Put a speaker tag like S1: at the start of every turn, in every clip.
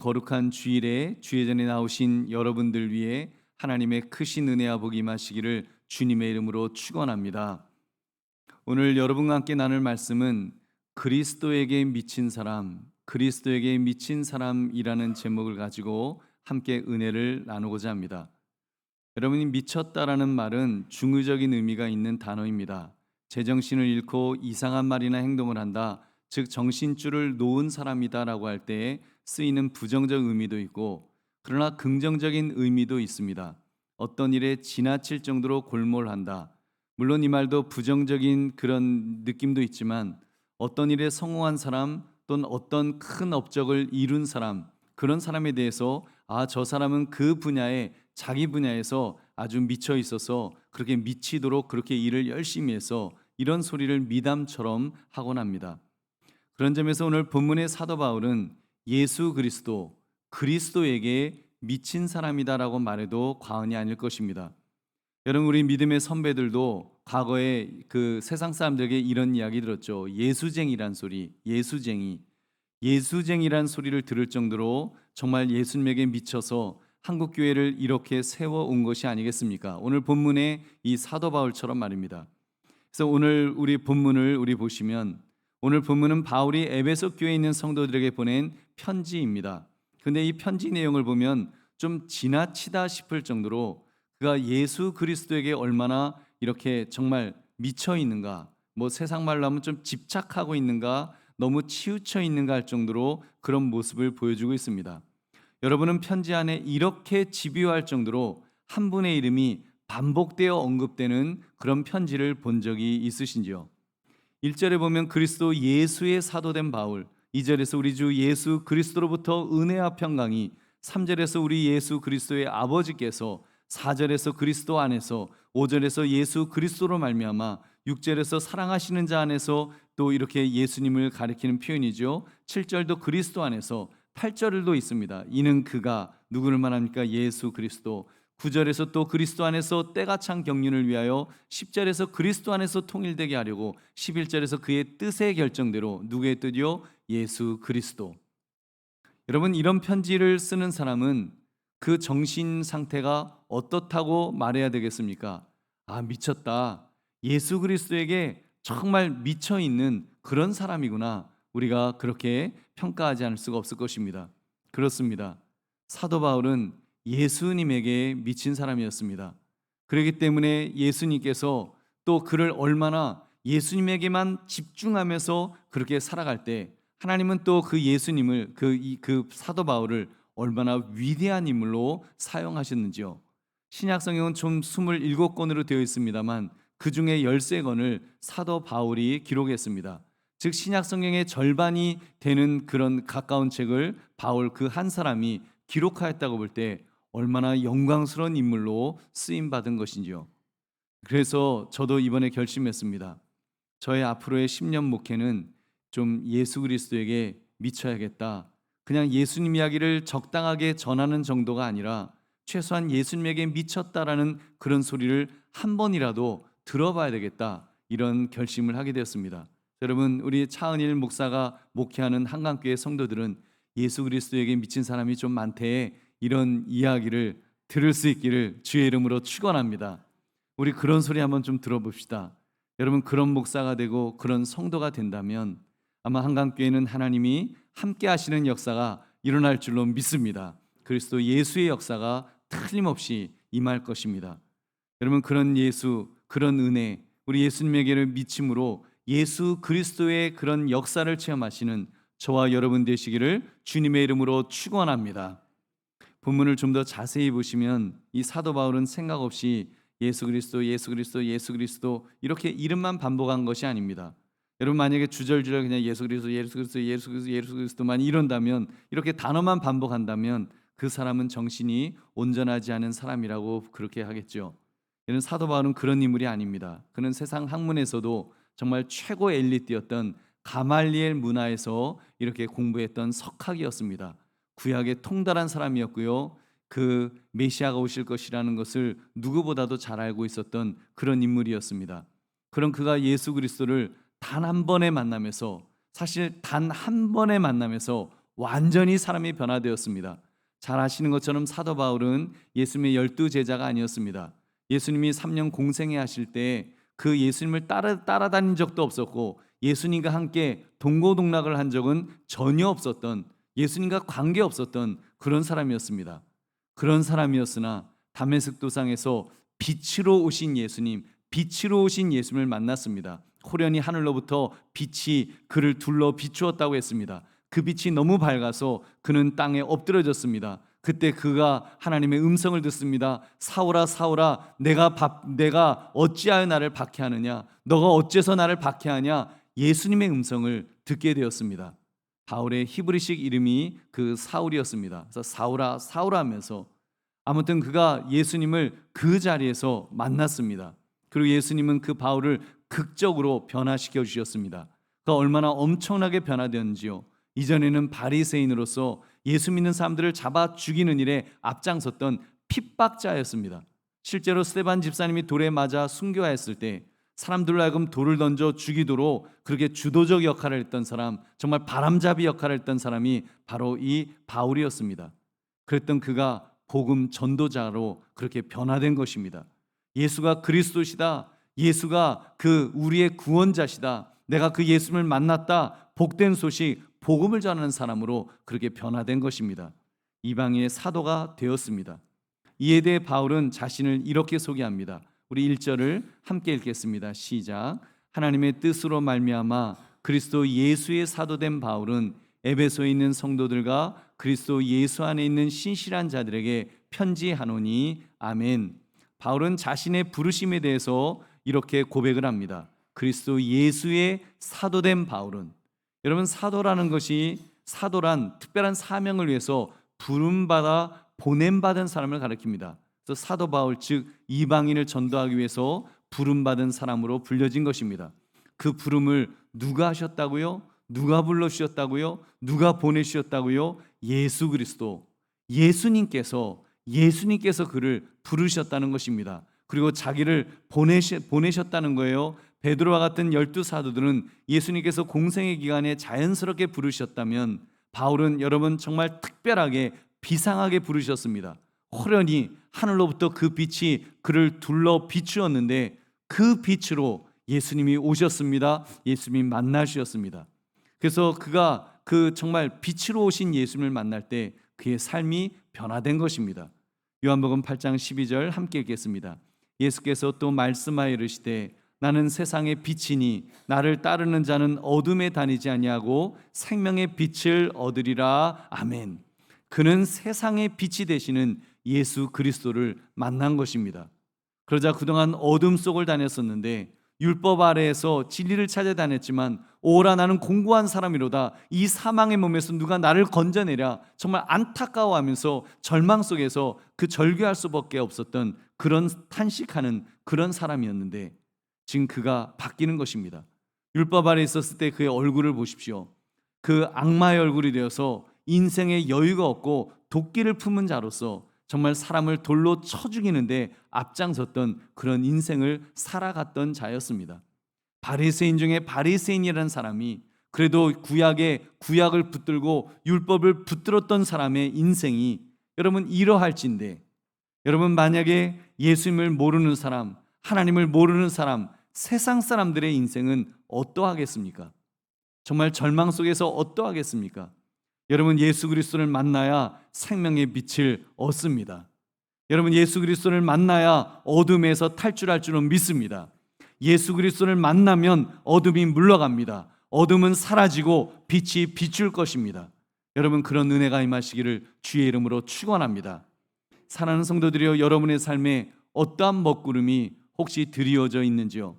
S1: 거룩한 주일에 주의 전에 나오신 여러분들 위해 하나님의 크신 은혜와 복이 임하시기를 주님의 이름으로 축원합니다. 오늘 여러분과 함께 나눌 말씀은 그리스도에게 미친 사람, 그리스도에게 미친 사람이라는 제목을 가지고 함께 은혜를 나누고자 합니다. 여러분이 미쳤다라는 말은 중의적인 의미가 있는 단어입니다. 제정신을 잃고 이상한 말이나 행동을 한다, 즉 정신줄을 놓은 사람이다라고 할 때에 쓰이는 부정적 의미도 있고, 그러나 긍정적인 의미도 있습니다. 어떤 일에 지나칠 정도로 골몰한다. 물론 이 말도 부정적인 그런 느낌도 있지만, 어떤 일에 성공한 사람 또는 어떤 큰 업적을 이룬 사람, 그런 사람에 대해서 저 사람은 그 분야에 자기 분야에서 아주 미쳐 있어서 그렇게 미치도록 그렇게 일을 열심히 해서 이런 소리를 미담처럼 하곤 합니다. 그런 점에서 오늘 본문의 사도 바울은 예수 그리스도, 그리스도에게 미친 사람이다라고 말해도 과언이 아닐 것입니다. 여러분, 우리 믿음의 선배들도 과거에 그 세상 사람들에게 이런 이야기 들었죠. 예수쟁이란 소리, 예수쟁이란 소리를 들을 정도로 정말 예수님에게 미쳐서 한국 교회를 이렇게 세워온 것이 아니겠습니까? 오늘 본문의 이 사도 바울처럼 말입니다. 그래서 오늘 우리 본문을 보시면, 오늘 본문은 바울이 에베소 교회에 있는 성도들에게 보낸 편지입니다. 근데 이 편지 내용을 보면 좀 지나치다 싶을 정도로 그가 예수 그리스도에게 얼마나 이렇게 정말 미쳐 있는가, 뭐 세상 말로 하면 좀 집착하고 있는가, 너무 치우쳐 있는가 할 정도로 그런 모습을 보여주고 있습니다. 여러분은 편지 안에 이렇게 집요할 정도로 한 분의 이름이 반복되어 언급되는 그런 편지를 본 적이 있으신지요? 1절에 보면 그리스도 예수의 사도된 바울, 2절에서 우리 주 예수 그리스도로부터 은혜와 평강이, 3절에서 우리 예수 그리스도의 아버지께서, 4절에서 그리스도 안에서, 5절에서 예수 그리스도로 말미암아, 6절에서 사랑하시는 자 안에서, 또 이렇게 예수님을 가리키는 표현이죠. 7절도 그리스도 안에서, 8절도 있습니다. 이는 그가 누구를 말합니까? 예수 그리스도. 9절에서 또 그리스도 안에서 때가 찬 경륜을 위하여, 10절에서 그리스도 안에서 통일되게 하려고, 11절에서 그의 뜻의 결정대로. 누구의 뜻이요? 예수 그리스도. 여러분, 이런 편지를 쓰는 사람은 그 정신 상태가 어떻다고 말해야 되겠습니까? 미쳤다, 예수 그리스도에게 정말 미쳐 있는 그런 사람이구나, 우리가 그렇게 평가하지 않을 수가 없을 것입니다. 그렇습니다. 사도 바울은 예수님에게 미친 사람이었습니다. 그렇기 때문에 예수님께서 또 그를 얼마나 예수님에게만 집중하면서 그렇게 살아갈 때, 하나님은 또 그 예수님을, 그 사도 바울을 얼마나 위대한 인물로 사용하셨는지요. 신약 성경은 총 27권으로 되어 있습니다만 그 중에 13권을 사도 바울이 기록했습니다. 즉 신약 성경의 절반이 되는 그런 가까운 책을 바울 그 한 사람이 기록하였다고 볼 때 얼마나 영광스러운 인물로 쓰임 받은 것인지요. 그래서 저도 이번에 결심했습니다. 저의 앞으로의 10년 목회는 좀 예수 그리스도에게 미쳐야겠다. 그냥 예수님 이야기를 적당하게 전하는 정도가 아니라 최소한 예수님에게 미쳤다라는 그런 소리를 한 번이라도 들어봐야 되겠다, 이런 결심을 하게 되었습니다. 여러분, 우리 차은일 목사가 목회하는 한강교회 성도들은 예수 그리스도에게 미친 사람이 좀 많대, 이런 이야기를 들을 수 있기를 주의 이름으로 축원합니다. 우리 그런 소리 한번 좀 들어봅시다. 여러분, 그런 목사가 되고 그런 성도가 된다면 아마 한강교회는 하나님이 함께 하시는 역사가 일어날 줄로 믿습니다. 그리스도 예수의 역사가 틀림없이 임할 것입니다. 여러분, 그런 예수, 그런 은혜, 우리 예수님에게를 미침으로 예수 그리스도의 그런 역사를 체험하시는 저와 여러분 되시기를 주님의 이름으로 축원합니다. 본문을 좀 더 자세히 보시면 이 사도 바울은 생각 없이 예수 그리스도, 예수 그리스도, 예수 그리스도 이렇게 이름만 반복한 것이 아닙니다. 여러분, 만약에 주절주절 그냥 예수 그리스도, 예수 그리스도, 예수 그리스도, 예수 그리스도만 이런다면, 이렇게 단어만 반복한다면 그 사람은 정신이 온전하지 않은 사람이라고 그렇게 하겠죠. 이는 사도 바울은 그런 인물이 아닙니다. 그는 세상 학문에서도 정말 최고 엘리트였던 가말리엘 문화에서 이렇게 공부했던 석학이었습니다. 구약에 통달한 사람이었고요, 그 메시아가 오실 것이라는 것을 누구보다도 잘 알고 있었던 그런 인물이었습니다. 그런 그가 예수 그리스도를 단 한 번의 만남에서, 사실 단 한 번의 만남에서 완전히 사람이 변화되었습니다. 잘 아시는 것처럼 사도 바울은 예수님의 12제자가 아니었습니다. 예수님이 3년 공생애 하실 때 그 예수님을 따라다닌 적도 없었고 예수님과 함께 동고동락을 한 적은 전혀 없었던, 예수님과 관계 없었던 그런 사람이었습니다. 그런 사람이었으나 다메섹 도상에서 빛으로 오신 예수님, 빛으로 오신 예수님을 만났습니다. 호련히 하늘로부터 빛이 그를 둘러 비추었다고 했습니다. 그 빛이 너무 밝아서 그는 땅에 엎드러졌습니다. 그때 그가 하나님의 음성을 듣습니다. 사울아 사울아, 내가 어찌하여 나를 박해하느냐, 너가 어째서 나를 박해하냐. 예수님의 음성을 듣게 되었습니다. 바울의 히브리식 이름이 그 사울이었습니다. 그래서 사울아 사울아 하면서 아무튼 그가 예수님을 그 자리에서 만났습니다. 그리고 예수님은 그 바울을 극적으로 변화시켜 주셨습니다. 그가 얼마나 엄청나게 변화되었는지요. 이전에는 바리새인으로서 예수 믿는 사람들을 잡아 죽이는 일에 앞장섰던 핍박자였습니다. 실제로 스데반 집사님이 돌에 맞아 순교하였을 때 사람들로 하여금 돌을 던져 죽이도록 그렇게 주도적 역할을 했던 사람, 정말 바람잡이 역할을 했던 사람이 바로 이 바울이었습니다. 그랬던 그가 복음 전도자로 그렇게 변화된 것입니다. 예수가 그리스도시다, 예수가 그 우리의 구원자시다, 내가 그 예수님을 만났다, 복된 소식, 복음을 전하는 사람으로 그렇게 변화된 것입니다. 이방인의 사도가 되었습니다. 이에 대해 바울은 자신을 이렇게 소개합니다. 우리 1절을 함께 읽겠습니다. 시작. 하나님의 뜻으로 말미암아 그리스도 예수의 사도된 바울은 에베소에 있는 성도들과 그리스도 예수 안에 있는 신실한 자들에게 편지하노니 아멘. 바울은 자신의 부르심에 대해서 이렇게 고백을 합니다. 그리스도 예수의 사도된 바울은, 여러분, 사도라는 것이, 사도란 특별한 사명을 위해서 부름받아 보냄받은 사람을 가리킵니다. 그래서 사도 바울, 즉 이방인을 전도하기 위해서 부름받은 사람으로 불려진 것입니다. 그 부름을 누가 하셨다고요? 누가 불러주셨다고요? 누가 보내주셨다고요? 예수 그리스도, 예수님께서 그를 부르셨다는 것입니다. 그리고 자기를 보내셨다는 거예요. 베드로와 같은 12사도들은 예수님께서 공생의 기간에 자연스럽게 부르셨다면 바울은 여러분 정말 특별하게 비상하게 부르셨습니다. 호련히 하늘로부터 그 빛이 그를 둘러 비추었는데 그 빛으로 예수님이 오셨습니다. 예수님이 만나주셨습니다. 그래서 그가 그 정말 빛으로 오신 예수님을 만날 때 그의 삶이 변화된 것입니다. 요한복음 8장 12절 함께 읽겠습니다. 예수께서 또 말씀하여 이르시되 나는 세상의 빛이니 나를 따르는 자는 어둠에 다니지 아니하고 생명의 빛을 얻으리라. 아멘. 그는 세상의 빛이 되시는 예수 그리스도를 만난 것입니다. 그러자 그동안 어둠 속을 다녔었는데 율법 아래에서 진리를 찾아 다녔지만 오라 나는 공고한 사람이로다, 이 사망의 몸에서 누가 나를 건져내랴, 정말 안타까워하면서 절망 속에서 그 절규할 수밖에 없었던 그런 탄식하는 그런 사람이었는데 지금 그가 바뀌는 것입니다. 율법 아래 있었을 때 그의 얼굴을 보십시오. 그 악마의 얼굴이 되어서 인생에 여유가 없고 도끼를 품은 자로서 정말 사람을 돌로 쳐 죽이는데 앞장섰던 그런 인생을 살아갔던 자였습니다. 바리새인 중에 바리새인이라는 사람이 그래도 구약을 붙들고 율법을 붙들었던 사람의 인생이 여러분 이러할진데, 여러분 만약에 예수님을 모르는 사람, 하나님을 모르는 사람, 세상 사람들의 인생은 어떠하겠습니까? 정말 절망 속에서 어떠하겠습니까? 여러분 예수 그리스도를 만나야 생명의 빛을 얻습니다. 여러분 예수 그리스도를 만나야 어둠에서 탈출할 줄은 믿습니다. 예수 그리스도를 만나면 어둠이 물러갑니다. 어둠은 사라지고 빛이 비출 것입니다. 여러분 그런 은혜가 임하시기를 주의 이름으로 축원합니다. 사랑하는 성도들이여, 여러분의 삶에 어떠한 먹구름이 혹시 드리워져 있는지요?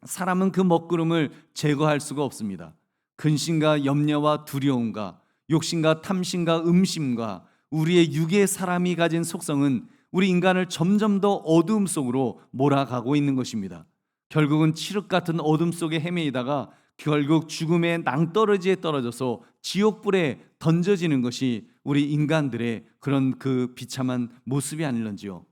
S1: 사람은 그 먹구름을 제거할 수가 없습니다. 근심과 염려와 두려움과 욕심과 탐심과 음심과 우리의 육의 사람이 가진 속성은 우리 인간을 점점 더 어두움 속으로 몰아가고 있는 것입니다. 결국은 칠흑 같은 어둠 속에 헤매이다가 결국 죽음의 낭떠러지에 떨어져서 지옥불에 던져지는 것이 우리 인간들의 그런 그 비참한 모습이 아닐런지요.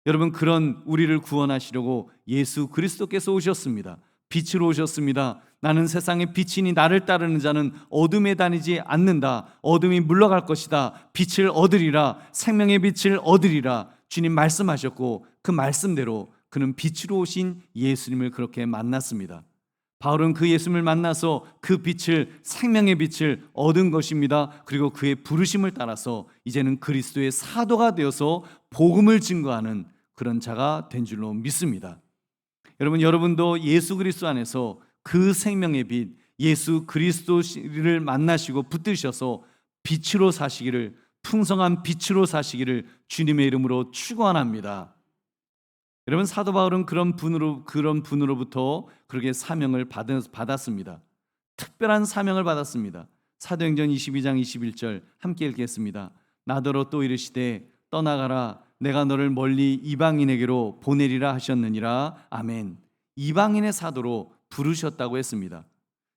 S1: 여러분 그런 우리를 구원하시려고 예수 그리스도께서 오셨습니다. 빛으로 오셨습니다. 나는 세상의 빛이니 나를 따르는 자는 어둠에 다니지 않는다. 어둠이 물러갈 것이다. 빛을 얻으리라. 생명의 빛을 얻으리라. 주님 말씀하셨고 그 말씀대로 그는 빛으로 오신 예수님을 그렇게 만났습니다. 바울은 그 예수님을 만나서 그 빛을, 생명의 빛을 얻은 것입니다. 그리고 그의 부르심을 따라서 이제는 그리스도의 사도가 되어서 복음을 증거하는 그런 자가 된 줄로 믿습니다. 여러분도 예수 그리스도 안에서 그 생명의 빛, 예수 그리스도를 만나시고 붙드셔서 빛으로 사시기를, 풍성한 빛으로 사시기를 주님의 이름으로 축원합니다. 여러분, 사도 바울은 그런 분으로부터 그렇게 사명을 받았습니다. 특별한 사명을 받았습니다. 사도행전 22장 21절 함께 읽겠습니다. 나더러 또 이르시되 떠나가라, 내가 너를 멀리 이방인에게로 보내리라 하셨느니라. 아멘. 이방인의 사도로 부르셨다고 했습니다.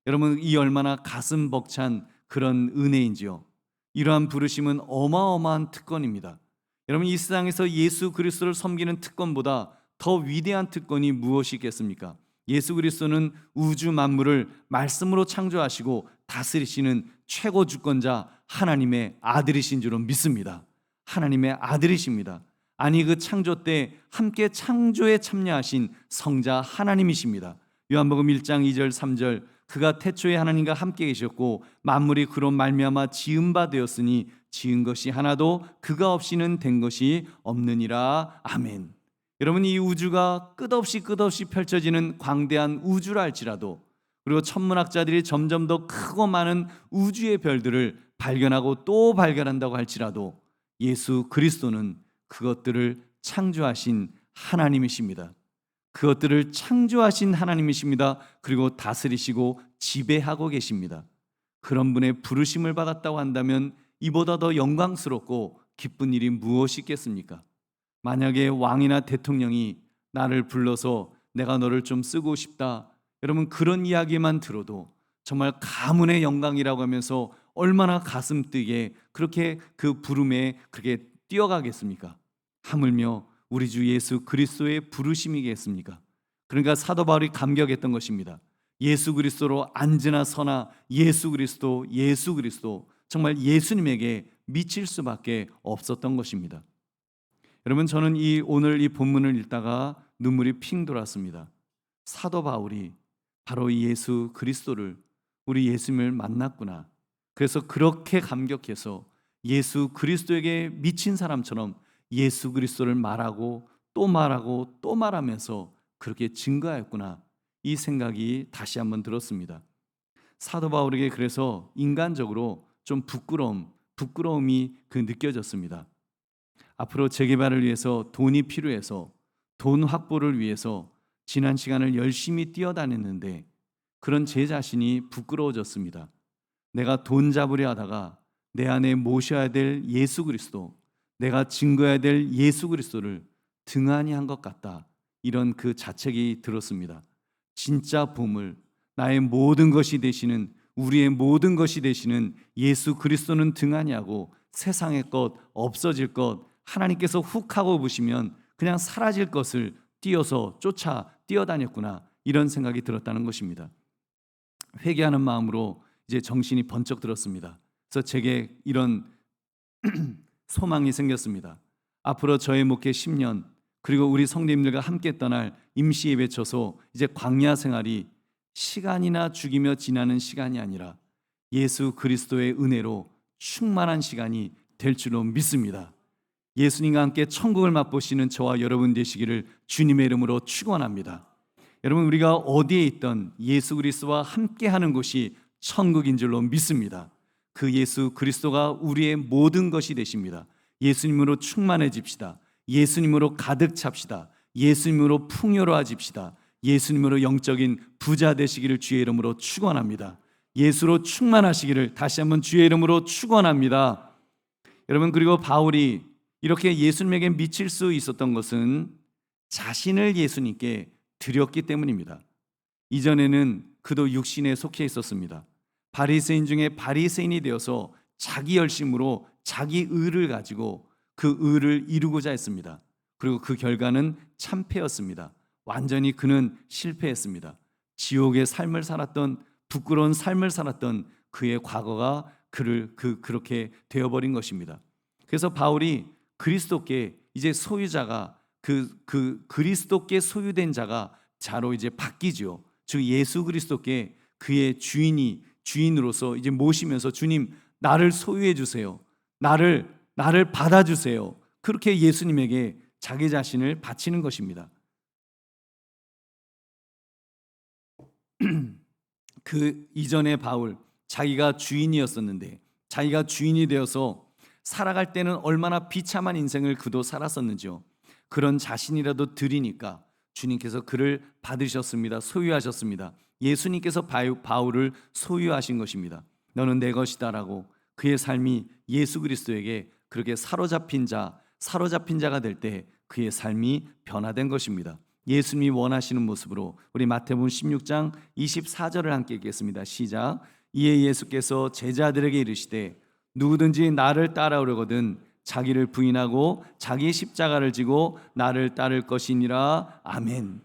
S1: 여러분, 이 얼마나 가슴 벅찬 그런 은혜인지요. 이러한 부르심은 어마어마한 특권입니다. 여러분, 이 세상에서 예수 그리스도를 섬기는 특권보다 더 위대한 특권이 무엇이 있겠습니까? 예수 그리스도는 우주 만물을 말씀으로 창조하시고 다스리시는 최고 주권자 하나님의 아들이신 줄로 믿습니다. 하나님의 아들이십니다. 아니, 그 창조 때 함께 창조에 참여하신 성자 하나님이십니다. 요한복음 1장 2절 3절 그가 태초에 하나님과 함께 계셨고 만물이 그로 말미암아 지은 바 되었으니 지은 것이 하나도 그가 없이는 된 것이 없느니라. 아멘. 여러분, 이 우주가 끝없이 펼쳐지는 광대한 우주라 할지라도, 그리고 천문학자들이 점점 더 크고 많은 우주의 별들을 발견하고 또 발견한다고 할지라도 예수 그리스도는 그것들을 창조하신 하나님이십니다. 그것들을 창조하신 하나님이십니다. 그리고 다스리시고 지배하고 계십니다. 그런 분의 부르심을 받았다고 한다면 이보다 더 영광스럽고 기쁜 일이 무엇이 있겠습니까? 만약에 왕이나 대통령이 나를 불러서 내가 너를 좀 쓰고 싶다, 여러분, 그런 이야기만 들어도 정말 가문의 영광이라고 하면서 얼마나 가슴 뛰게 그렇게 그 부름에 그렇게 뛰어가겠습니까? 하물며 우리 주 예수 그리스도의 부르심이겠습니까? 그러니까 사도 바울이 감격했던 것입니다. 예수 그리스도로 앉으나 서나 예수 그리스도 정말 예수님에게 미칠 수밖에 없었던 것입니다. 여러분, 저는 오늘 이 본문을 읽다가 눈물이 핑 돌았습니다. 사도 바울이 바로 이 예수 그리스도를, 우리 예수님을 만났구나. 그래서 그렇게 감격해서 예수 그리스도에게 미친 사람처럼 예수 그리스도를 말하고 또 말하고 또 말하면서 그렇게 증거하였구나. 이 생각이 다시 한번 들었습니다. 사도 바울에게 그래서 인간적으로 좀 부끄러움이 느껴졌습니다. 앞으로 재개발을 위해서 돈이 필요해서 돈 확보를 위해서 지난 시간을 열심히 뛰어다녔는데 그런 제 자신이 부끄러워졌습니다. 내가 돈 잡으려 하다가 내 안에 모셔야 될 예수 그리스도, 내가 증거해야 될 예수 그리스도를 등한히 한 것 같다. 이런 그 자책이 들었습니다. 진짜 보물, 나의 모든 것이 되시는, 우리의 모든 것이 되시는 예수 그리스도는 등한히 하고 세상의 것, 없어질 것, 하나님께서 훅 하고 보시면 그냥 사라질 것을 쫓아 뛰어다녔구나. 이런 생각이 들었다는 것입니다. 회개하는 마음으로 이제 정신이 번쩍 들었습니다. 그래서 제게 이런 소망이 생겼습니다. 앞으로 저의 목회 10년, 그리고 우리 성도님들과 함께 떠날 임시 예배 처소, 이제 광야 생활이 시간이나 죽이며 지나는 시간이 아니라 예수 그리스도의 은혜로 충만한 시간이 될 줄로 믿습니다. 예수님과 함께 천국을 맛보시는 저와 여러분 되시기를 주님의 이름으로 축원합니다. 여러분, 우리가 어디에 있던 예수 그리스도와 함께하는 곳이 천국인 줄로 믿습니다. 그 예수 그리스도가 우리의 모든 것이 되십니다. 예수님으로 충만해집시다. 예수님으로 가득 찹시다. 예수님으로 풍요로워집시다. 예수님으로 영적인 부자 되시기를 주의 이름으로 축원합니다. 예수로 충만하시기를 다시 한번 주의 이름으로 축원합니다. 여러분, 그리고 바울이 이렇게 예수님에게 미칠 수 있었던 것은 자신을 예수님께 드렸기 때문입니다. 이전에는 그도 육신에 속해 있었습니다. 바리새인 중에 바리새인이 되어서 자기 열심으로 자기 의를 가지고 그 의를 이루고자 했습니다. 그리고 그 결과는 참패였습니다. 완전히 그는 실패했습니다. 지옥의 삶을 살았던, 부끄러운 삶을 살았던 그의 과거가 그렇게 되어버린 것입니다. 그래서 바울이 그리스도께 이제 소유자가 그리스도께 소유된 자로 이제 바뀌죠. 즉 예수 그리스도께 그의 주인으로서 이제 모시면서, 주님 나를 소유해 주세요. 나를 받아 주세요. 그렇게 예수님에게 자기 자신을 바치는 것입니다. 그 이전에 바울, 자기가 주인이었었는데, 자기가 주인이 되어서 살아갈 때는 얼마나 비참한 인생을 그도 살았었는지요. 그런 자신이라도 드리니까 주님께서 그를 받으셨습니다. 소유하셨습니다. 예수님께서 바울을 소유하신 것입니다. 너는 내 것이다라고 그의 삶이 예수 그리스도에게 그렇게 사로잡힌 자가 될 때 그의 삶이 변화된 것입니다. 예수님이 원하시는 모습으로 우리 마태복음 16장 24절을 함께 읽겠습니다. 시작. 이에 예수께서 제자들에게 이르시되 누구든지 나를 따라오려거든 자기를 부인하고 자기 십자가를 지고 나를 따를 것이니라. 아멘.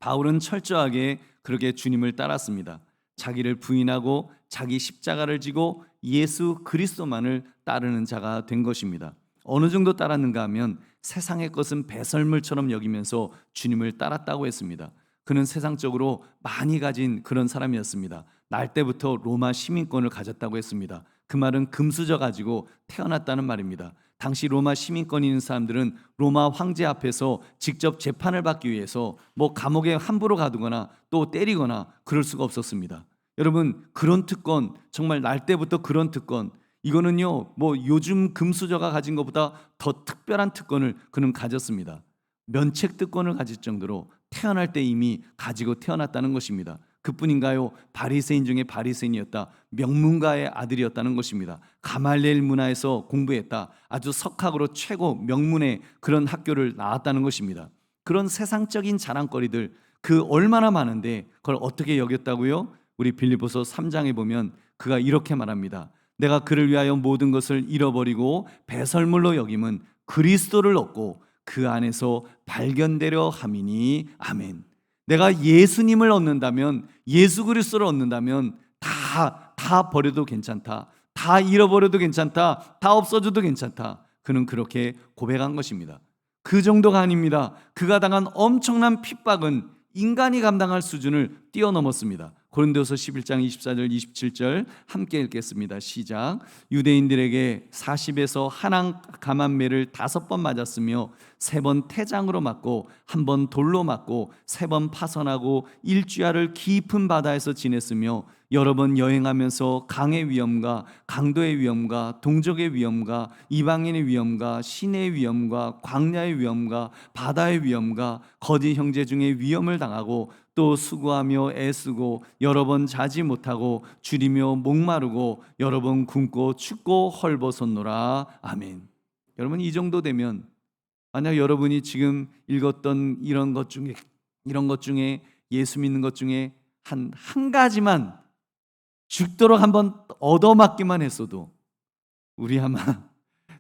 S1: 바울은 철저하게 그렇게 주님을 따랐습니다. 자기를 부인하고 자기 십자가를 지고 예수 그리스도만을 따르는 자가 된 것입니다. 어느 정도 따랐는가 하면 세상의 것은 배설물처럼 여기면서 주님을 따랐다고 했습니다. 그는 세상적으로 많이 가진 그런 사람이었습니다. 날 때부터 로마 시민권을 가졌다고 했습니다. 그 말은 금수저 가지고 태어났다는 말입니다. 당시 로마 시민권이 있는 사람들은 로마 황제 앞에서 직접 재판을 받기 위해서 감옥에 함부로 가두거나 또 때리거나 그럴 수가 없었습니다. 여러분, 그런 특권, 정말 날 때부터 그런 특권, 이거는요 요즘 금수저가 가진 것보다 더 특별한 특권을 그는 가졌습니다. 면책 특권을 가질 정도로 태어날 때 이미 가지고 태어났다는 것입니다. 그뿐인가요? 바리새인 중에 바리새인이었다. 명문가의 아들이었다는 것입니다. 가말리엘 문화에서 공부했다. 아주 석학으로 최고 명문의 그런 학교를 나왔다는 것입니다. 그런 세상적인 자랑거리들 그 얼마나 많은데 그걸 어떻게 여겼다고요? 우리 빌립보서 3장에 보면 그가 이렇게 말합니다. 내가 그를 위하여 모든 것을 잃어버리고 배설물로 여김은 그리스도를 얻고 그 안에서 발견되려 함이니. 아멘. 내가 예수님을 얻는다면, 예수 그리스도를 얻는다면 다 버려도 괜찮다. 다 잃어버려도 괜찮다. 다 없어져도 괜찮다. 그는 그렇게 고백한 것입니다. 그 정도가 아닙니다. 그가 당한 엄청난 핍박은 인간이 감당할 수준을 뛰어넘었습니다. 고린도서 11장 24절 27절 함께 읽겠습니다. 시작. 유대인들에게 40에서 한왕 감한매를 5번 맞았으며 3번 태장으로 맞고 1번 돌로 맞고 3번 파선하고 일주야를 깊은 바다에서 지냈으며 여러 번 여행하면서 강의 위험과 강도의 위험과 동족의 위험과 이방인의 위험과 시내의 위험과 광야의 위험과 바다의 위험과 거짓 형제 중에 위험을 당하고 또 수고하며 애쓰고 여러 번 자지 못하고 줄이며 목마르고 여러 번 굶고 춥고 헐벗었노라. 아멘. 여러분, 이 정도 되면 만약 여러분이 지금 읽었던 이런 것 중에 예수 믿는 것 중에 한 가지만 죽도록 한번 얻어맞기만 했어도 우리 아마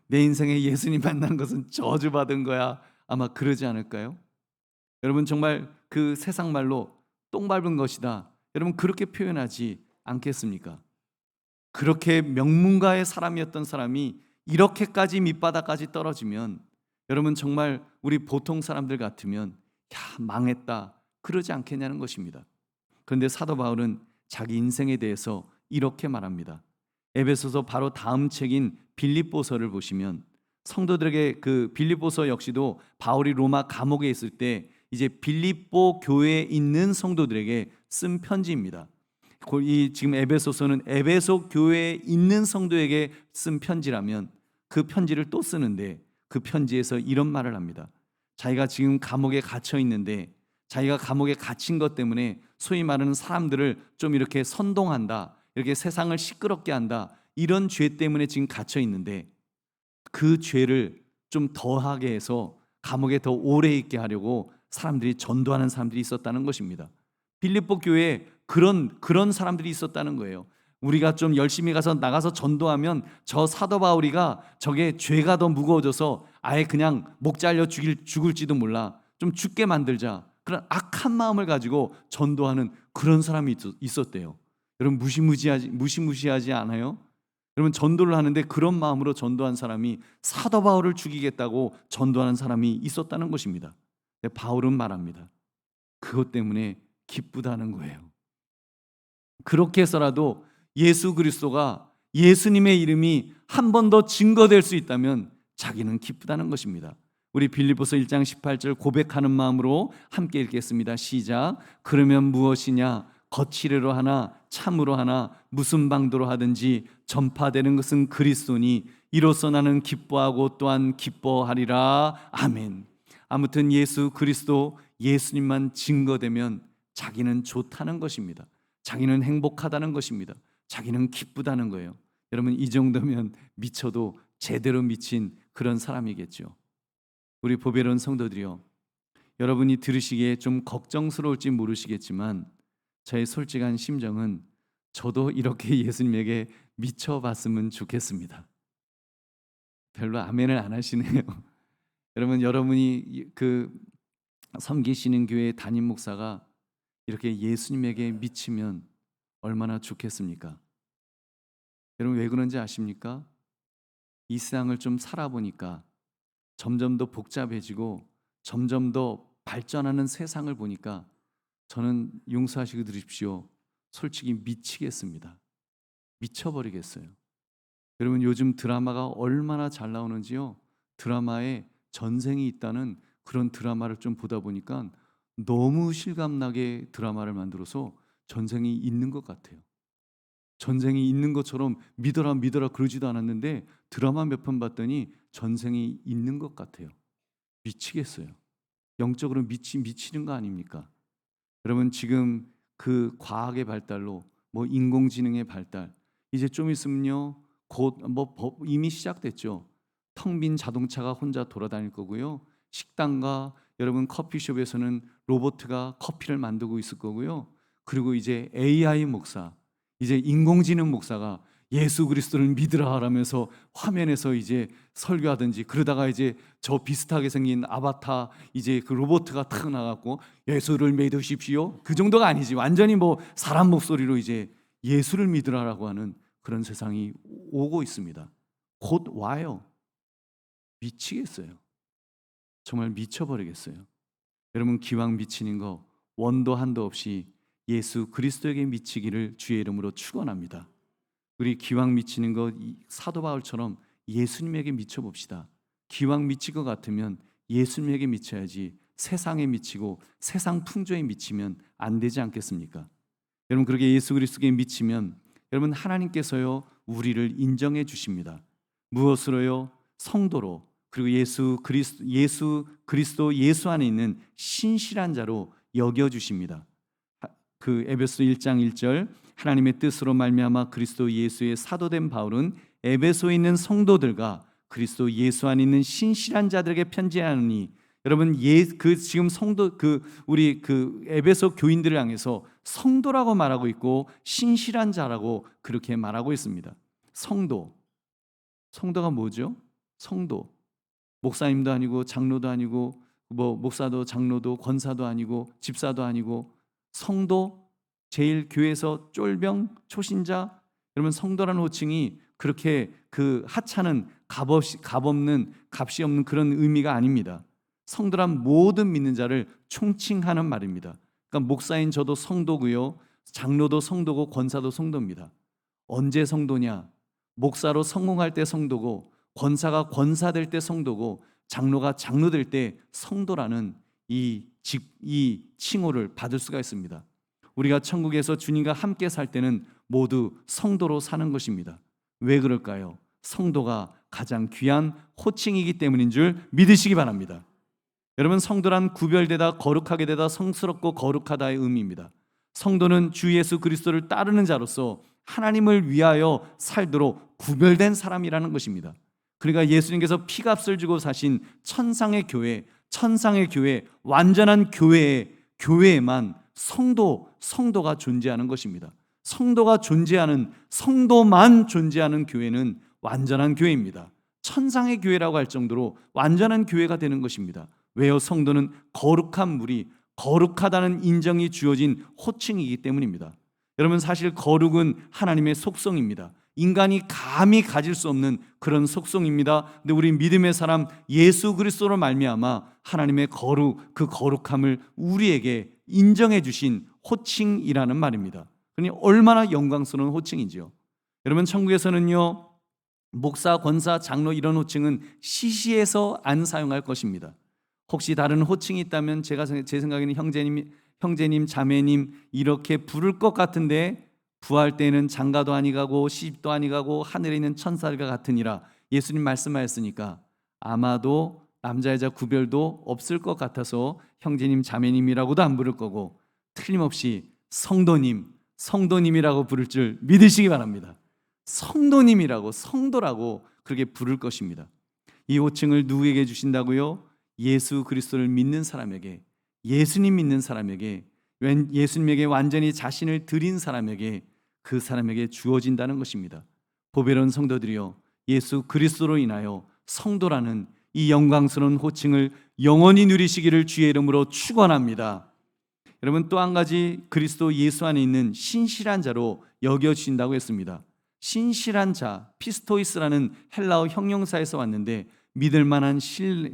S1: 내 인생에 예수님 만난 것은 저주받은 거야, 아마 그러지 않을까요? 여러분, 정말 그 세상 말로 똥 밟은 것이다, 여러분 그렇게 표현하지 않겠습니까? 그렇게 명문가의 사람이었던 사람이 이렇게까지 밑바닥까지 떨어지면 여러분 정말 우리 보통 사람들 같으면 망했다 그러지 않겠냐는 것입니다. 그런데 사도 바울은 자기 인생에 대해서 이렇게 말합니다. 에베소서 바로 다음 책인 빌립보서를 보시면 성도들에게 그 빌립보서 역시도 바울이 로마 감옥에 있을 때 이제 빌립보 교회에 있는 성도들에게 쓴 편지입니다. 이 지금 에베소서는 에베소 교회에 있는 성도에게 쓴 편지라면 그 편지를 또 쓰는데 그 편지에서 이런 말을 합니다. 자기가 지금 감옥에 갇혀 있는데 자기가 감옥에 갇힌 것 때문에 소위 말하는 사람들을 좀 이렇게 선동한다, 이렇게 세상을 시끄럽게 한다, 이런 죄 때문에 지금 갇혀 있는데 그 죄를 좀 더하게 해서 감옥에 더 오래 있게 하려고 사람들이 전도하는 사람들이 있었다는 것입니다. 빌립보 교회에 그런 사람들이 있었다는 거예요. 우리가 좀 열심히 나가서 전도하면 저 사도 바울이가 저게 죄가 더 무거워져서 아예 그냥 목 잘려 죽을지도 몰라, 좀 죽게 만들자, 그런 악한 마음을 가지고 전도하는 그런 사람이 있었대요. 여러분 무시무시하지 않아요? 여러분 전도를 하는데 그런 마음으로 전도한 사람이 사도 바울을 죽이겠다고 전도하는 사람이 있었다는 것입니다. 바울은 말합니다. 그것 때문에 기쁘다는 거예요. 그렇게 해서라도 예수 그리스도가 예수님의 이름이 한 번 더 증거될 수 있다면 자기는 기쁘다는 것입니다. 우리 빌립보서 1장 18절 고백하는 마음으로 함께 읽겠습니다. 시작. 그러면 무엇이냐? 거칠애로 하나 참으로 하나 무슨 방도로 하든지 전파되는 것은 그리스도니 이로써 나는 기뻐하고 또한 기뻐하리라. 아멘. 아무튼 예수 그리스도 예수님만 증거되면 자기는 좋다는 것입니다. 자기는 행복하다는 것입니다. 자기는 기쁘다는 거예요. 여러분 이 정도면 미쳐도 제대로 미친 그런 사람이겠죠. 우리 보배로운 성도들이요, 여러분이 들으시기에 좀 걱정스러울지 모르시겠지만 저의 솔직한 심정은 저도 이렇게 예수님에게 미쳐봤으면 좋겠습니다. 별로 아멘을 안 하시네요. 여러분, 여러분이 그 섬기시는 교회 담임 목사가 이렇게 예수님에게 미치면 얼마나 좋겠습니까? 여러분 왜 그런지 아십니까? 이 세상을 좀 살아보니까 점점 더 복잡해지고 점점 더 발전하는 세상을 보니까 저는 용서하시고 들으십시오. 솔직히 미치겠습니다. 미쳐버리겠어요. 여러분 요즘 드라마가 얼마나 잘 나오는지요. 드라마에 전생이 있다는 그런 드라마를 좀 보다 보니까 너무 실감나게 드라마를 만들어서 전생이 있는 것 같아요. 전생이 있는 것처럼 믿어라 믿어라 그러지도 않았는데 드라마 몇 편 봤더니 전생이 있는 것 같아요. 미치겠어요. 영적으로 미치는 거 아닙니까? 여러분 지금 그 과학의 발달로 뭐 인공지능의 발달 이제 좀 있으면요 곧 이미 시작됐죠. 텅 빈 자동차가 혼자 돌아다닐 거고요. 식당과 여러분 커피숍에서는 로봇가 커피를 만들고 있을 거고요. 그리고 이제 AI 목사, 이제 인공지능 목사가 예수 그리스도를 믿으라 하라면서 화면에서 이제 설교하든지 그러다가 이제 저 비슷하게 생긴 아바타 이제 그 로봇가 탁 나갔고 예수를 믿으십시오. 그 정도가 아니지. 완전히 뭐 사람 목소리로 이제 예수를 믿으라라고 하는 그런 세상이 오고 있습니다. 곧 와요. 미치겠어요. 정말 미쳐버리겠어요. 여러분 기왕 미치는 거 원도 한도 없이 예수 그리스도에게 미치기를 주의 이름으로 축원합니다. 우리 기왕 미치는 거 사도 바울처럼 예수님에게 미쳐봅시다. 기왕 미칠 것 같으면 예수님에게 미쳐야지 세상에 미치고 세상 풍조에 미치면 안 되지 않겠습니까? 여러분 그렇게 예수 그리스도에게 미치면 여러분 하나님께서요 우리를 인정해 주십니다. 무엇으로요? 성도로 그리고 예수 그리스도 예수 안에 있는 신실한 자로 여겨 주십니다. 그 에베소 1장 1절 하나님의 뜻으로 말미암아 그리스도 예수의 사도된 바울은 에베소에 있는 성도들과 그리스도 예수 안에 있는 신실한 자들에게 편지하노니 여러분 그 지금 성도 우리 에베소 교인들을 향해서 성도라고 말하고 있고 신실한 자라고 그렇게 말하고 있습니다. 성도가 뭐죠? 성도 목사님도 아니고 장로도 아니고 뭐 목사도 장로도 권사도 아니고 집사도 아니고 성도 제일 교회에서 쫄병 초신자 여러분 성도라는 호칭이 그렇게 그 하찮은 값이 없는 그런 의미가 아닙니다. 성도란 모든 믿는 자를 총칭하는 말입니다. 그러니까 목사인 저도 성도고요. 장로도 성도고 권사도 성도입니다. 언제 성도냐? 목사로 성공할 때 성도고 권사가 권사될 때 성도고 장로가 장로될 때 성도라는 이 칭호를 받을 수가 있습니다. 우리가 천국에서 주님과 함께 살 때는 모두 성도로 사는 것입니다. 왜 그럴까요? 성도가 가장 귀한 호칭이기 때문인 줄 믿으시기 바랍니다. 여러분 성도란 구별되다 거룩하게 되다 성스럽고 거룩하다의 의미입니다. 성도는 주 예수 그리스도를 따르는 자로서 하나님을 위하여 살도록 구별된 사람이라는 것입니다. 그러니까 예수님께서 피값을 주고 사신 천상의 교회, 완전한 교회에만 성도가 존재하는 것입니다. 성도만 존재하는 교회는 완전한 교회입니다. 천상의 교회라고 할 정도로 완전한 교회가 되는 것입니다. 왜요? 성도는 거룩한 무리, 거룩하다는 인정이 주어진 호칭이기 때문입니다. 여러분, 사실 거룩은 하나님의 속성입니다. 인간이 감히 가질 수 없는 그런 속성입니다. 근데 우리 믿음의 사람 예수 그리스도로 말미암아 하나님의 거룩, 그 거룩함을 우리에게 인정해 주신 호칭이라는 말입니다. 그러니 얼마나 영광스러운 호칭이지요. 여러분, 천국에서는요, 목사, 권사, 장로 이런 호칭은 시시해서 안 사용할 것입니다. 혹시 다른 호칭이 있다면 제 생각에는 형제님, 자매님 이렇게 부를 것 같은데, 부활 때는 장가도 아니가고 시집도 아니가고 하늘에 있는 천사들과 같으니라 예수님 말씀하였으니까 아마도 남자 여자 구별도 없을 것 같아서 형제님, 자매님이라고도 안 부를 거고, 틀림없이 성도님이라고 부를 줄 믿으시기 바랍니다. 성도님이라고, 성도라고 그렇게 부를 것입니다. 이 호칭을 누구에게 주신다고요? 예수 그리스도를 믿는 사람에게, 예수님 믿는 사람에게, 예수님에게 완전히 자신을 드린 사람에게, 그 사람에게 주어진다는 것입니다. 보배로운 성도들이여, 예수 그리스도로 인하여 성도라는 이 영광스러운 호칭을 영원히 누리시기를 주의 이름으로 축원합니다. 여러분, 또 한 가지 그리스도 예수 안에 있는 신실한 자로 여겨주신다고 했습니다. 신실한 자, 피스토이스라는 헬라어 형용사에서 왔는데 믿을 만한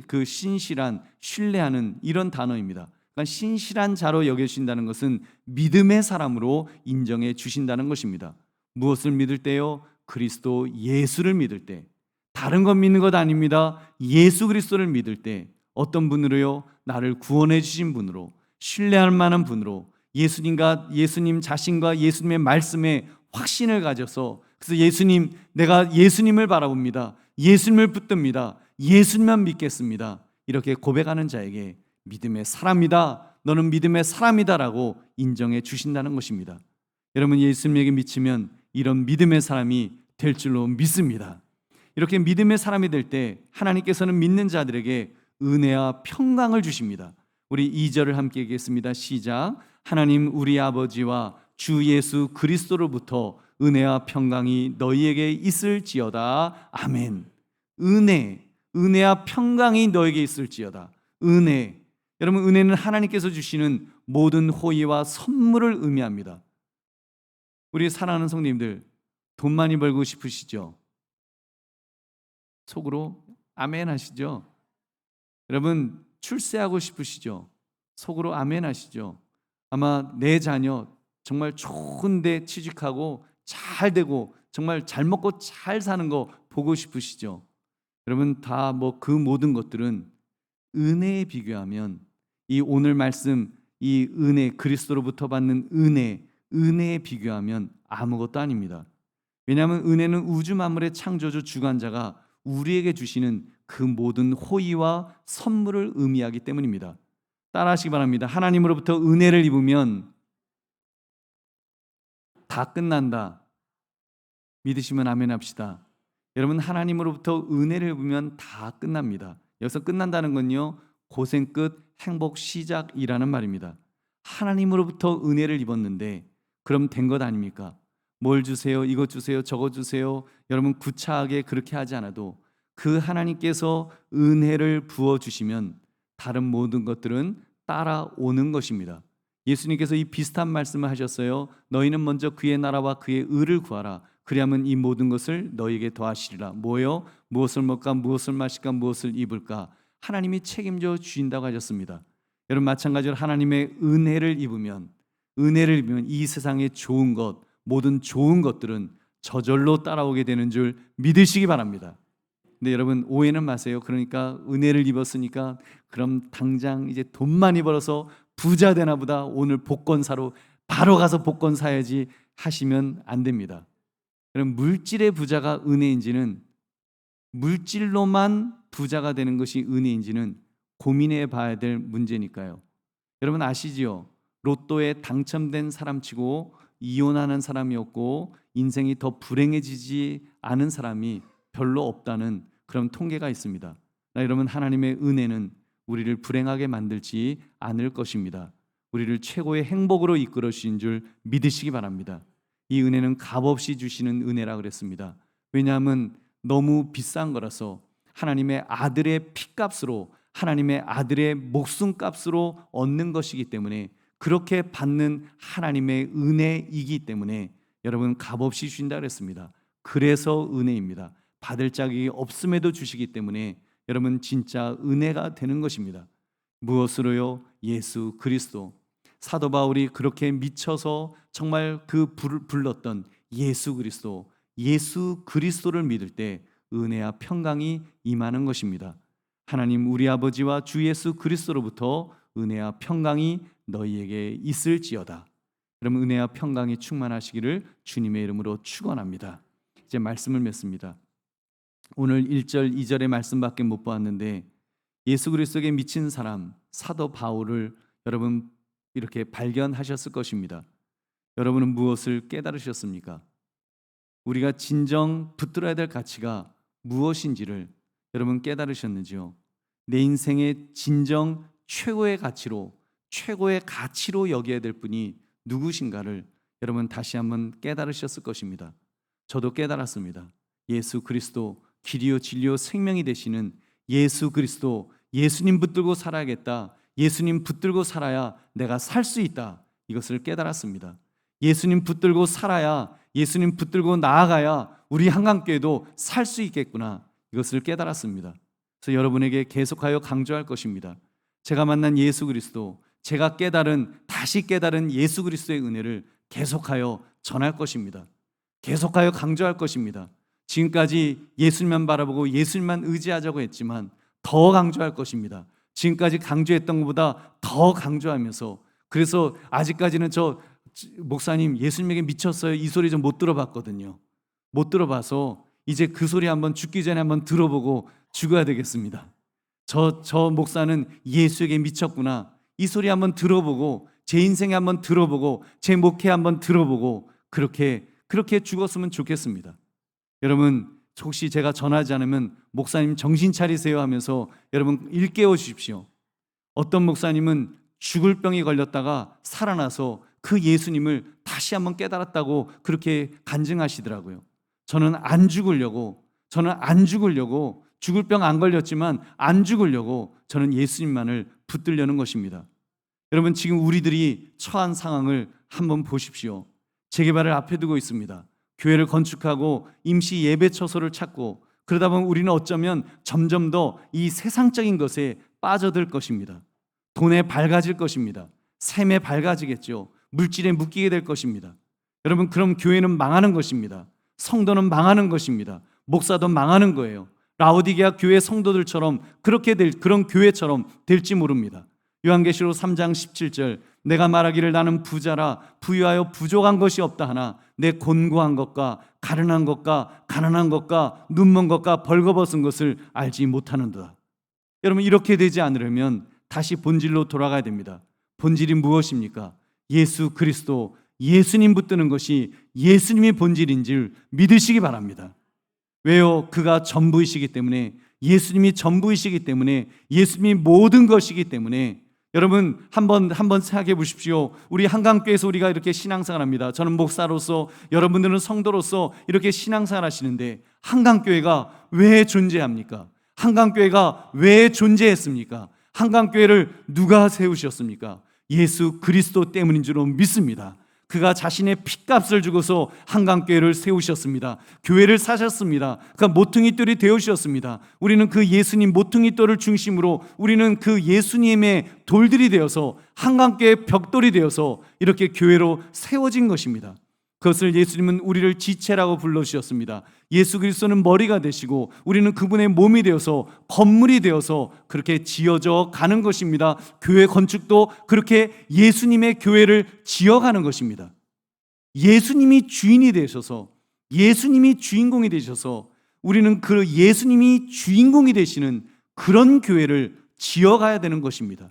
S1: 그 신실한, 신뢰하는 이런 단어입니다. 그러니까 신실한 자로 여겨주신다는 것은 믿음의 사람으로 인정해 주신다는 것입니다. 무엇을 믿을 때요? 그리스도 예수를 믿을 때. 다른 것 믿는 것 아닙니다. 예수 그리스도를 믿을 때. 어떤 분으로요? 나를 구원해 주신 분으로, 신뢰할 만한 분으로, 예수님 자신과 예수님의 말씀에 확신을 가져서, 그래서 내가 예수님을 바라봅니다, 예수님을 붙듭니다, 예수님만 믿겠습니다, 이렇게 고백하는 자에게 믿음의 사람이다, 너는 믿음의 사람이다라고 인정해 주신다는 것입니다. 여러분, 예수님에게 미치면 이런 믿음의 사람이 될 줄로 믿습니다. 이렇게 믿음의 사람이 될 때 하나님께서는 믿는 자들에게 은혜와 평강을 주십니다. 우리 2절을 함께 읽겠습니다. 시작. 하나님 우리 아버지와 주 예수 그리스도로부터 은혜와 평강이 너희에게 있을지어다. 아멘. 은혜와 평강이 너에게 있을지어다. 은혜. 여러분, 은혜는 하나님께서 주시는 모든 호의와 선물을 의미합니다. 우리 사랑하는 성도님들, 돈 많이 벌고 싶으시죠? 속으로 아멘 하시죠? 여러분, 출세하고 싶으시죠? 속으로 아멘 하시죠? 아마 내 자녀 정말 좋은 데 취직하고 잘 되고 정말 잘 먹고 잘 사는 거 보고 싶으시죠? 여러분, 다 그 모든 것들은 은혜에 비교하면, 이 오늘 말씀, 이 은혜, 그리스도로부터 받는 은혜에 비교하면 아무것도 아닙니다. 왜냐하면 은혜는 우주 만물의 창조주 주관자가 우리에게 주시는 그 모든 호의와 선물을 의미하기 때문입니다. 따라하시기 바랍니다. 하나님으로부터 은혜를 입으면 다 끝난다. 믿으시면 아멘 합시다. 여러분, 하나님으로부터 은혜를 입으면 다 끝납니다. 여기서 끝난다는 건요, 고생 끝, 행복 시작이라는 말입니다. 하나님으로부터 은혜를 입었는데 그럼 된 것 아닙니까? 뭘 주세요? 이것 주세요? 저것 주세요? 여러분, 구차하게 그렇게 하지 않아도 그 하나님께서 은혜를 부어주시면 다른 모든 것들은 따라오는 것입니다. 예수님께서 이 비슷한 말씀을 하셨어요. 너희는 먼저 그의 나라와 그의 의를 구하라. 그리하면 이 모든 것을 너희에게 더하시리라. 뭐요? 무엇을 먹을까? 무엇을 마실까? 무엇을 입을까? 하나님이 책임져 주신다고 하셨습니다. 여러분, 마찬가지로 하나님의 은혜를 입으면 이 세상의 좋은 것, 모든 좋은 것들은 저절로 따라오게 되는 줄 믿으시기 바랍니다. 근데 여러분, 오해는 마세요. 그러니까 은혜를 입었으니까 그럼 당장 이제 돈 많이 벌어서 부자 되나 보다, 오늘 복권 사러 바로 가서 복권 사야지 하시면 안 됩니다. 그럼 물질의 부자가 은혜인지는, 물질로만 부자가 되는 것이 은혜인지는 고민해 봐야 될 문제니까요. 여러분 아시지요? 로또에 당첨된 사람치고 이혼하는 사람이었고 인생이 더 불행해지지 않은 사람이 별로 없다는 그런 통계가 있습니다. 여러분, 하나님의 은혜는 우리를 불행하게 만들지 않을 것입니다. 우리를 최고의 행복으로 이끌어 주신 줄 믿으시기 바랍니다. 이 은혜는 값없이 주시는 은혜라 그랬습니다. 왜냐하면 너무 비싼 거라서 하나님의 아들의 피값으로 하나님의 아들의 목숨값으로 얻는 것이기 때문에, 그렇게 받는 하나님의 은혜이기 때문에 여러분 값없이 주신다 그랬습니다. 그래서 은혜입니다. 받을 자격이 없음에도 주시기 때문에 여러분 진짜 은혜가 되는 것입니다. 무엇으로요? 예수 그리스도. 사도 바울이 그렇게 미쳐서 정말 그 불렀던 예수 그리스도, 예수 그리스도를 믿을 때 은혜와 평강이 임하는 것입니다. 하나님 우리 아버지와 주 예수 그리스도로부터 은혜와 평강이 너희에게 있을지어다. 그럼 은혜와 평강이 충만하시기를 주님의 이름으로 축원합니다. 이제 말씀을 맺습니다. 오늘 1절 2절의 말씀밖에 못 보았는데, 예수 그리스도에게 미친 사람 사도 바울을 여러분 이렇게 발견하셨을 것입니다. 여러분은 무엇을 깨달으셨습니까? 우리가 진정 붙들어야 될 가치가 무엇인지를 여러분 깨달으셨는지요? 내 인생의 진정 최고의 가치로 여겨야 될 분이 누구신가를 여러분 다시 한번 깨달으셨을 것입니다. 저도 깨달았습니다. 예수 그리스도, 길이요 진리요 생명이 되시는 예수 그리스도, 예수님 붙들고 살아야겠다. 예수님 붙들고 살아야 내가 살 수 있다. 이것을 깨달았습니다. 예수님 붙들고 살아야, 예수님 붙들고 나아가야 우리 한강교회도 살 수 있겠구나. 이것을 깨달았습니다. 그래서 여러분에게 계속하여 강조할 것입니다. 제가 만난 예수 그리스도, 제가 다시 깨달은 예수 그리스도의 은혜를 계속하여 전할 것입니다. 계속하여 강조할 것입니다. 지금까지 예수님만 바라보고 예수님만 의지하자고 했지만 더 강조할 것입니다. 지금까지 강조했던 것보다 더 강조하면서, 그래서 아직까지는 저 목사님 예수님에게 미쳤어요 이 소리 좀 못 들어봤거든요. 못 들어봐서 이제 그 소리 한번 죽기 전에 한번 들어보고 죽어야 되겠습니다. 저 목사는 예수에게 미쳤구나, 이 소리 한번 들어보고, 제 인생에 한번 들어보고, 제 목회 한번 들어보고, 그렇게 죽었으면 좋겠습니다. 여러분 혹시 제가 전하지 않으면 목사님 정신 차리세요 하면서 여러분 일깨워 주십시오. 어떤 목사님은 죽을 병이 걸렸다가 살아나서 그 예수님을 다시 한번 깨달았다고 그렇게 간증하시더라고요. 저는 안 죽으려고, 죽을 병 안 걸렸지만 안 죽으려고 저는 예수님만을 붙들려는 것입니다. 여러분 지금 우리들이 처한 상황을 한번 보십시오. 재개발을 앞에 두고 있습니다. 교회를 건축하고 임시 예배처소를 찾고, 그러다 보면 우리는 어쩌면 점점 더 이 세상적인 것에 빠져들 것입니다. 돈에 밝아질 것입니다. 샘에 밝아지겠죠. 물질에 묶이게 될 것입니다. 여러분 그럼 교회는 망하는 것입니다. 성도는 망하는 것입니다. 목사도 망하는 거예요. 라오디게아 교회 성도들처럼 그런 교회처럼 될지 모릅니다. 요한계시록 3장 17절, 내가 말하기를 나는 부자라 부유하여 부족한 것이 없다 하나 내 곤고한 것과 가련한 것과 가난한 것과 눈먼 것과 벌거벗은 것을 알지 못하는도다. 여러분 이렇게 되지 않으려면 다시 본질로 돌아가야 됩니다. 본질이 무엇입니까? 예수 그리스도, 예수님 붙드는 것이 예수님의 본질인 줄 믿으시기 바랍니다. 왜요? 그가 전부이시기 때문에, 예수님이 전부이시기 때문에, 예수님이 모든 것이기 때문에. 여러분 한번 생각해 보십시오. 우리 한강교회에서 우리가 이렇게 신앙생활합니다. 저는 목사로서, 여러분들은 성도로서 이렇게 신앙생활 하시는데 한강교회가 왜 존재합니까? 한강교회가 왜 존재했습니까? 한강교회를 누가 세우셨습니까? 예수 그리스도 때문인 줄로 믿습니다. 그가 자신의 핏값을 주고서 한강교회를 세우셨습니다. 교회를 사셨습니다. 그가 모퉁이돌이 되어주셨습니다. 우리는 그 예수님 모퉁이돌을 중심으로, 우리는 그 예수님의 돌들이 되어서 한강교회의 벽돌이 되어서 이렇게 교회로 세워진 것입니다. 그것을 예수님은 우리를 지체라고 불러주셨습니다. 예수 그리스도는 머리가 되시고 우리는 그분의 몸이 되어서, 건물이 되어서 그렇게 지어져 가는 것입니다. 교회 건축도 그렇게 예수님의 교회를 지어가는 것입니다. 예수님이 주인이 되셔서, 예수님이 주인공이 되셔서 우리는 그 예수님이 주인공이 되시는 그런 교회를 지어가야 되는 것입니다.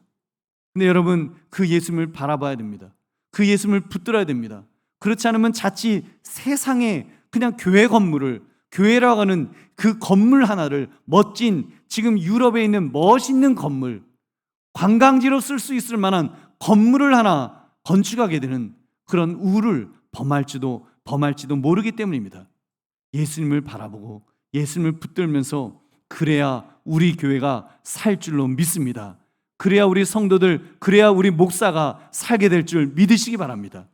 S1: 근데 여러분 그 예수님을 바라봐야 됩니다. 그 예수님을 붙들어야 됩니다. 그렇지 않으면 자칫 세상에 그냥 교회 건물을, 교회라고 하는 그 건물 하나를, 멋진 지금 유럽에 있는 멋있는 건물, 관광지로 쓸 수 있을 만한 건물을 하나 건축하게 되는 그런 우를 범할지도 모르기 때문입니다. 예수님을 바라보고 예수님을 붙들면서 그래야 우리 교회가 살 줄로 믿습니다. 그래야 우리 성도들, 그래야 우리 목사가 살게 될 줄 믿으시기 바랍니다.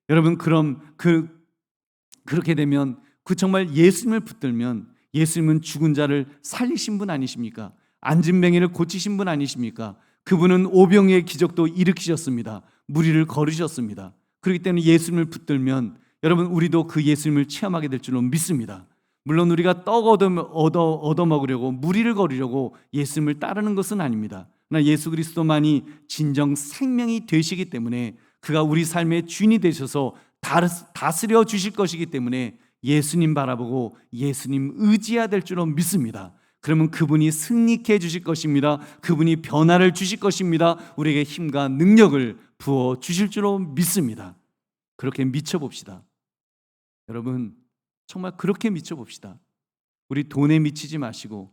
S1: 여러분, 그렇게 되면 정말 예수님을 붙들면 예수님은 죽은 자를 살리신 분 아니십니까? 앉은 뱅이를 고치신 분 아니십니까? 그분은 오병이의 기적도 일으키셨습니다. 무리를 거르셨습니다. 그렇기 때문에 예수님을 붙들면 여러분, 우리도 그 예수님을 체험하게 될 줄로 믿습니다. 물론 우리가 떡 얻어 먹으려고 무리를 거르려고 예수님을 따르는 것은 아닙니다. 그러나 예수 그리스도만이 진정 생명이 되시기 때문에 그가 우리 삶의 주인이 되셔서 다스려 주실 것이기 때문에 예수님 바라보고 예수님 의지해야 될 줄로 믿습니다. 그러면 그분이 승리케 해주실 것입니다. 그분이 변화를 주실 것입니다. 우리에게 힘과 능력을 부어 주실 줄로 믿습니다. 그렇게 미쳐봅시다. 여러분, 정말 그렇게 미쳐봅시다. 우리 돈에 미치지 마시고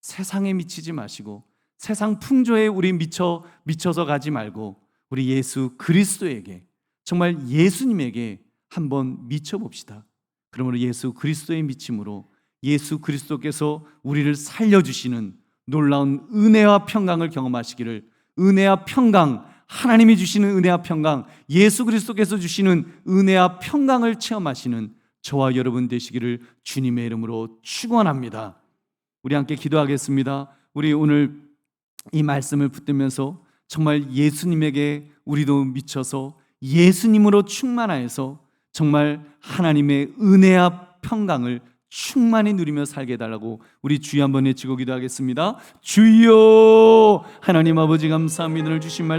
S1: 세상에 미치지 마시고 세상 풍조에 우리 미쳐서 가지 말고 우리 예수 그리스도에게, 정말 예수님에게 한번 미쳐봅시다. 그러므로 예수 그리스도의 미침으로 예수 그리스도께서 우리를 살려주시는 놀라운 은혜와 평강을 경험하시기를, 은혜와 평강, 하나님이 주시는 은혜와 평강, 예수 그리스도께서 주시는 은혜와 평강을 체험하시는 저와 여러분 되시기를 주님의 이름으로 축원합니다. 우리 함께 기도하겠습니다. 우리 오늘 이 말씀을 붙들면서 정말 예수님에게 우리도 미쳐서 예수님으로 충만하여서 정말 하나님의 은혜와 평강을 충만히 누리며 살게 해달라고 우리 주여 한번 외치고 기도하겠습니다. 주여, 하나님 아버지 감사합니다. 오늘 주신 말